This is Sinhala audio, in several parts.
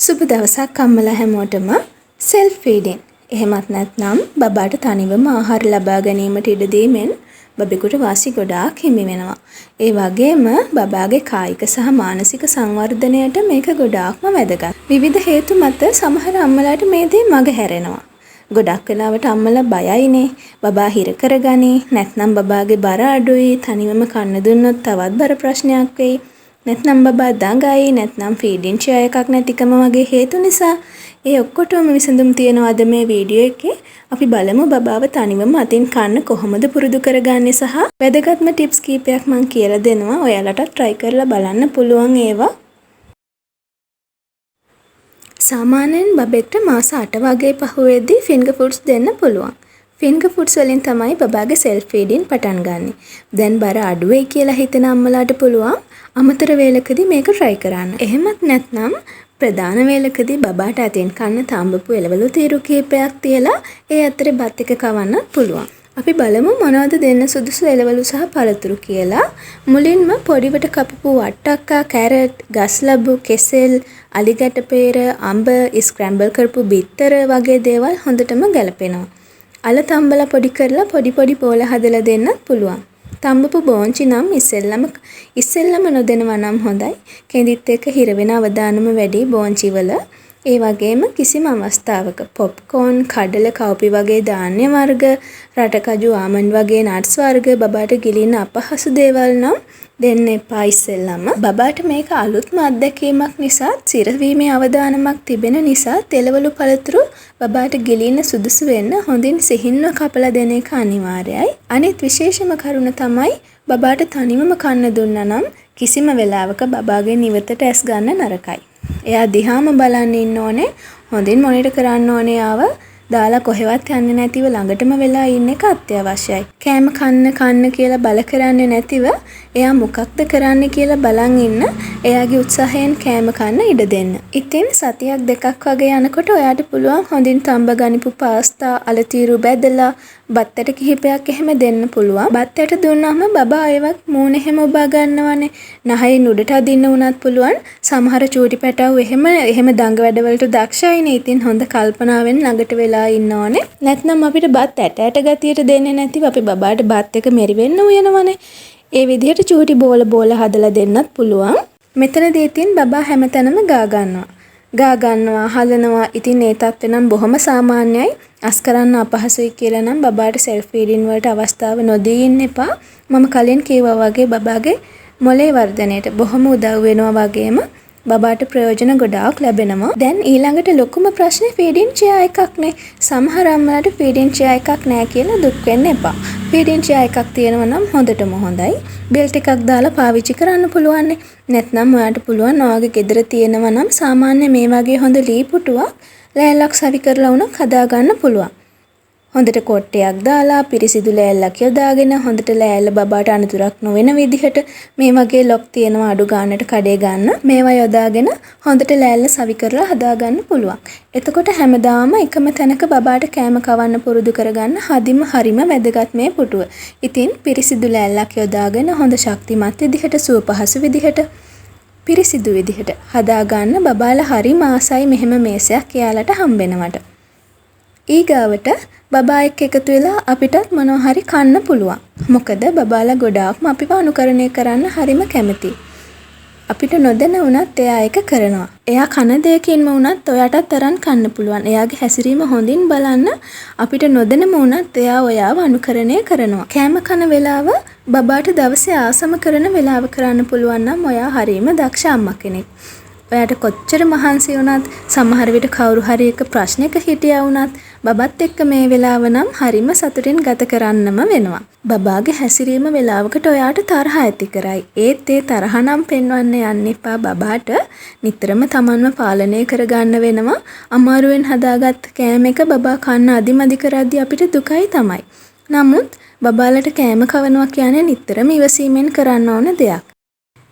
සුබ දවසක් අම්මලා හැමෝටම self feeding. එහෙමත් නැත්නම් බබාට තනිවම ආහාර ලබා ගැනීමට ඉඩ දීමෙන් බබෙකුට වාසි ගොඩාක් හිමි වෙනවා. ඒ වගේම බබාගේ කායික සහ මානසික සංවර්ධනයට මේක ගොඩාක්ම වැදගත්. විවිධ හේතු මත සමහර අම්මලාට මේ දේ මගහැරෙනවා. ගොඩක් වෙලාවට අම්මලා බයයිනේ. බබා හිර කරගනි. නැත්නම් බබාගේ බර අඩුයි. තනිවම කන්න දුන්නොත් තවත් බර ප්‍රශ්නයක් වෙයි. නැත්නම් බබා දඟයි, නැත්නම් ෆීඩින් චෙයා එකක් නැතිකම වගේ හේතු නිසා ඒ ඔක්කොටම විසඳුම් තියෙනවා අද මේ වීඩියෝ එකේ. අපි බලමු බබාව තනිවම අතින් කන්න කොහොමද පුරුදු කරගන්නේ සහ වැදගත්ම ටිප්ස් කීපයක් මම කියලා දෙනවා. ඔයාලටත් try කරලා බලන්න පුළුවන් ඒවා. සාමාන්‍යයෙන් බබෙක්ට මාස 8 වගේ පහුවෙද්දී ෆින්ගර් ෆුඩ්ස් දෙන්න පුළුවන්. ෆින්ගර් ෆුඩ්ස් වලින් තමයි බබාගේ self feeding පටන් ගන්නෙ. දැන් බර අඩු වෙයි කියලා හිතන අම්මලාට පුළුවන් අමතර වේලකදී මේක try කරන්න. එහෙමත් නැත්නම් ප්‍රධාන වේලකදී බබාට අතින් කන්න තඹපු එළවලු තීරු කීපයක් තියලා ඒ අතරේ බත් එක කවන්නත් පුළුවන්. අපි බලමු මොනවද දෙන්න සුදුසු එළවලු සහ පළතුරු කියලා. මුලින්ම පොඩිවට කපපු වට්ටක්කා, කැරට්, ගස්ලබු, කෙසෙල්, අලිගැට peer, අඹ, ස්ක්‍රැම්බල් කරපු බිත්තර වගේ දේවල් හොඳටම ගැලපෙනවා. අල තම්බලා පොඩි කරලා පොඩි බෝල හදලා දෙන්නත් පුළුවන්. තඹපු බෝංචි නම් ඉස්සෙල්ලම නොදෙනවා නම් හොඳයි. කෙඳිත් එක්ක හිර වෙන අවදානම වැඩි බෝංචි වල. ඒ වගේම කිසිම අවස්ථාවක පොප්කෝන්, කඩල, කව්පි වගේ ධාන්‍ය වර්ග, රටකජු, ආමන්ඩ් වගේ නට්ස් වර්ග බබාට ගිලින්න අපහසු දේවල් නම් දෙන්න එපා ඉස්සෙල්ලම. බබාට මේක අලුත්ම අත්දැකීමක් නිසා, සිරවීමේ අවදානමක් තිබෙන නිසා තෙලවලු පළතුරු බබාට ගිලින්න සුදුසු වෙන්න හොඳින් සිහින්ව කපලා දෙන එක අනිවාර්යයි. අනිත් විශේෂම කරුණ තමයි බබාට තනිවම කන්න දුන්නා නම් කිසිම වෙලාවක බබාගේ නිවතට ඇස් ගන්න නරකයි. එයා දිහාම බලන්න ඉන්න ඕනේ. හොඳින් මොනිටර් කරන්න ඕනේ ආව. දාලා කොහෙවත් යන්නේ නැතිව ළඟටම වෙලා ඉන්න එක අත්‍යවශ්‍යයි. කෑම කන්න කියලා බල කරන්නේ නැතිව එයා මොකක්ද කරන්නේ කියලා බලන් ඉන්න. එයාගේ උත්සාහයෙන් කෑම කන්න ඉඩ දෙන්න. ඉතින් සතියක් දෙකක් වගේ යනකොට ඔයාට පුළුවන් හොඳින් තඹ ගනිපු පාස්තා, අලතීරු බැදලා බත් ඇට කිහිපයක් එහෙම දෙන්න පුළුවන්. බත් ඇට දුන්නාම බබා ඒවත් මූණ එහෙම ඔබා ගන්නවනේ. නහයෙන් උඩට අදින්න උනත් පුළුවන්. සමහර චූටි පැටව් එහෙම දඟ වැඩවලට දක්ෂයිනේ. ඉතින් හොඳ කල්පනාවෙන් ළඟට වෙලා ඉන්න ඕනේ. නැත්නම් අපිට බත් ඇට ගතියට දෙන්නේ නැතිව අපි බබාට බත් එක මෙරි වෙන්න උයනවනේ. ඒ විදිහට චූටි බෝල හදලා දෙන්නත් පුළුවන්. මෙතනදී ඉතින් බබා හැමතැනම ගා ගන්නවා, හලනවා. ඉතින් ඒ තත්ත්වෙ නම් බොහොම සාමාන්‍යයි. අස් කරන්න අපහසුයි කියලා නම් බබාට self feeding වලට අවස්ථාව නොදී ඉන්න එපා. මම කලින් කිව්වා වගේ බබාගේ මොලේ වර්ධනයට බොහොම උදව් වෙනවා වගේම බබාට ප්‍රයෝජන ගොඩාක් ලැබෙනවා. දැන් ඊළඟට ලොකුම ප්‍රශ්නේ ෆීඩින් චෙයා එකක්නේ. සමහර අම්මලාට ෆීඩින් චෙයා එකක් නැහැ කියලා දුක් වෙන්න එපා. ෆීඩින් චෙයා එකක් තියෙනවා නම් හොඳටම හොඳයි. බෙල්ට් එකක් දාලා පාවිච්චි කරන්න පුළුවන්. නැත්නම් ඔයාලට පුළුවන් ඔයාගේ ගෙදර තියෙනවා නම් සාමාන්‍ය මේ වගේ හොඳ ලී පුටුවක් ලෑල්ලක් සවි කරලා උනක් හදා ගන්න පුළුවන්. හොඳට කොට්ටයක් දාලා පිරිසිදු ලෑල්ලක් යොදාගෙන හොඳට ලෑල්ල බබාට අනතුරක් නොවන විදිහට මේ වගේ ලොක් තියෙනවා අඩු ගන්නට කඩේ ගන්න. මේවා යොදාගෙන හොඳට ලෑල්ල සවි කරලා හදා ගන්න පුළුවන්. එතකොට හැමදාම එකම තැනක බබාට කෑම කවන්න පුරුදු කරගන්න හරිම වැදගත් මේ පුටුව. ඉතින් පිරිසිදු ලෑල්ලක් යොදාගෙන හොඳ ශක්තිමත් විදිහට සුවපහසු විදිහට පිරිසිදු විදිහට හදා ගන්න බබාලා හරිම ආසයි මෙහෙම මේසයක් එයාලට හම්බෙනවට. ඊගාවට බබා එක්ක එකතු වෙලා අපිටත් මොනවා හරි කන්න පුළුවන්. මොකද බබාලා ගොඩාක්ම අපිව අනුකරණය කරන්න හරිම කැමතියි. අපිට නොදැන වුණත් එයා ඒක කරනවා. එයා කන දෙයකින්ම වුණත් ඔයාටත් තරම් කන්න පුළුවන්. එයාගේ හැසිරීම හොඳින් බලන්න අපිට නොදැනම වුණත් එයා ඔයාව අනුකරණය කරනවා. කෑම කන වෙලාව බබාට දවසේ ආසම කරන වෙලාව කරන්න පුළුවන් නම් ඔයා හරිම දක්ෂ අම්මා කෙනෙක්. ඔයාට කොච්චර මහන්සි වුණත් සමහර විට කවුරු හරි එක ප්‍රශ්නයක හිටියා වුණත් බබත් එක්ක මේ වෙලාව නම් හරිම සතුටින් ගත කරන්නම වෙනවා. බබාගේ හැසිරීම වෙලාවකට ඔයාට තරහ ඇති කරයි. ඒත් ඒ තරහ නම් පෙන්වන්න යන්න එපා. බබාට නිතරම තමන්ව පාලනය කරගන්න වෙනවා. අමාරුවෙන් හදාගත්ත කෑම එක බබා කන්න අදිමදි කරද්දී අපිට දුකයි තමයි. නමුත් බබාලට කෑම කවනවා කියන්නේ නිතරම ඉවසීමෙන් කරන්න ඕන දෙයක්.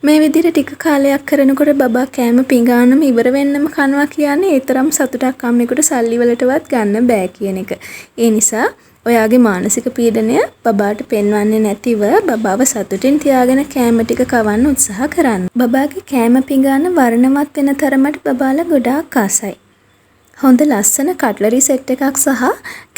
මේ විදිහට ටික කාලයක් කරනකොට බබා කෑම පිඟානම ඉවර වෙන්නම කනවා කියන්නේ ඒ තරම් සතුටක් අම්මෙකුට සල්ලි වලටවත් ගන්න බෑ කියන එක. ඒ නිසා ඔයාගේ මානසික පීඩනය බබාට පෙන්වන්නේ නැතිව බබාව සතුටින් තියාගෙන කෑම ටික කවන්න උත්සාහ කරන්න. බබාගේ කෑම පිඟාන වර්ණවත් වෙන තරමට බබාලා ගොඩාක් ආසයි. හොඳ ලස්සන කට්ලරි සෙට් එකක් සහ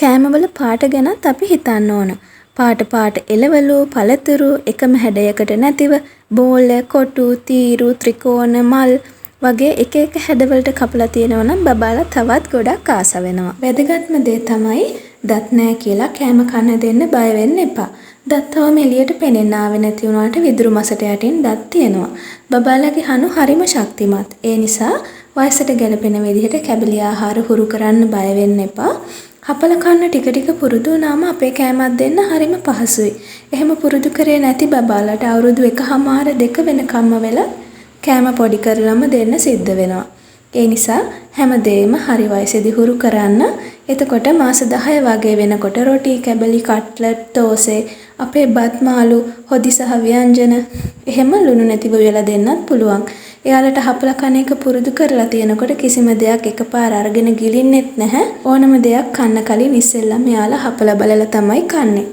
කෑමවල පාට ගැනත් අපි හිතන්න ඕන. පාට එළවලු, පළතුරු එකම හැඩයකට නැතිව බෝල, කොටු, තීරු, ත්‍රිකෝණ, මල් වගේ එක එක හැඩවලට කපලා තියෙනවා නම් බබාලා තවත් ගොඩක් ආස වෙනවා. වැදගත්ම දේ තමයි දත් නැහැ කියලා කෑම කන්න දෙන්න බය වෙන්න එපා. දත් තවම එළියට පෙනෙන්න ආවේ නැති වුණාට විදුරු මසට යටින් දත් තියෙනවා. බබාලාගේ හනු හරිම ශක්තිමත්. ඒ නිසා වයසට ගැලපෙන විදිහට කැබලි ආහාර හුරු කරන්න බය වෙන්න එපා. හපල කන්න ටික පුරුදු වුණාම අපේ කෑමක් දෙන්න හරිම පහසුයි. එහෙම පුරුදු කරේ නැති බබාලාට අවුරුදු 1.5 වෙනකම්ම වෙලා කෑම පොඩි කරලම දෙන්න සිද්ධ වෙනවා. ඒ නිසා හැමදේම හරි වයසේදී හුරු කරන්න. එතකොට මාස 10 වගේ වෙනකොට රොටි, කැබලි, කට්ලට්, තෝසේ, අපේ බත් මාළු, හොදි සහ ව්‍යංජන එහෙම ලුණු නැතිව වෙලා දෙන්නත් පුළුවන්. එයාලට හපල කන එක පුරුදු කරලා තියෙනකොට කිසිම දෙයක් එකපාර අරගෙන ගිලින්නෙත් නැහැ. ඕනම දෙයක් කන්න කලින් ඉස්සෙල්ලම එයාලා හපල බලලා තමයි කන්නේ.